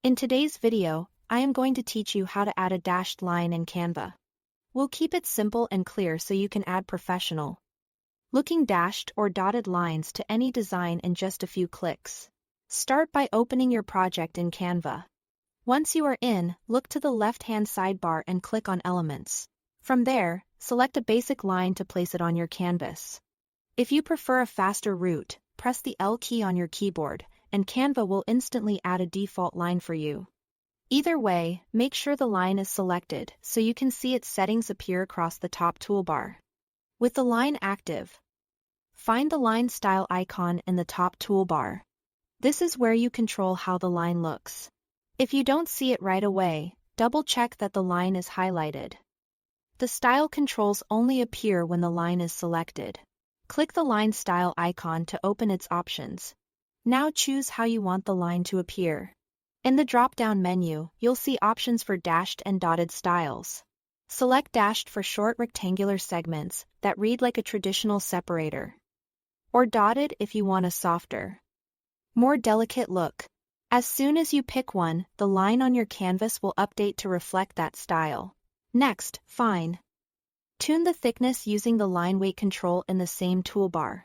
In today's video, I am going to teach you how to add a dashed line in Canva. We'll keep it simple and clear so you can add professional looking dashed or dotted lines to any design in just a few clicks. Start by opening your project in Canva. Once you are in, look to the left-hand sidebar and click on Elements. From there, select a basic line to place it on your canvas. If you prefer a faster route, press the L key on your keyboard, and Canva will instantly add a default line for you. Either way, make sure the line is selected so you can see its settings appear across the top toolbar. With the line active, find the line style icon in the top toolbar. This is where you control how the line looks. If you don't see it right away, double-check that the line is highlighted. The style controls only appear when the line is selected. Click the line style icon to open its options. Now choose how you want the line to appear. In the drop-down menu, you'll see options for dashed and dotted styles. Select dashed for short rectangular segments that read like a traditional separator, or dotted if you want a softer, more delicate look. As soon as you pick one, the line on your canvas will update to reflect that style. Next, tune the thickness using the line weight control in the same toolbar.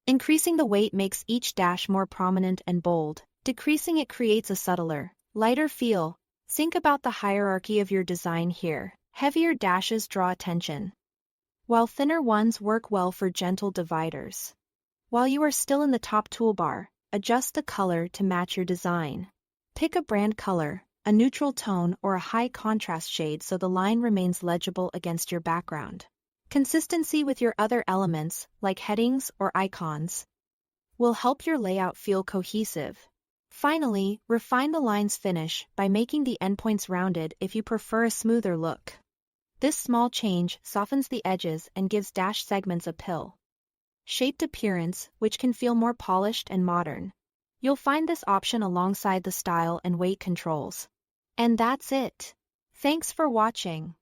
Increasing the weight makes each dash more prominent and bold. Decreasing it creates a subtler, lighter feel. Think about the hierarchy of your design here. Heavier dashes draw attention, while thinner ones work well for gentle dividers. While you are still in the top toolbar, adjust the color to match your design. Pick a brand color, a neutral tone or a high contrast shade so the line remains legible against your background. Consistency with your other elements, like headings or icons, will help your layout feel cohesive. Finally, refine the line's finish by making the endpoints rounded if you prefer a smoother look. This small change softens the edges and gives dash segments a pill-shaped appearance, which can feel more polished and modern. You'll find this option alongside the style and weight controls. And that's it. Thanks for watching.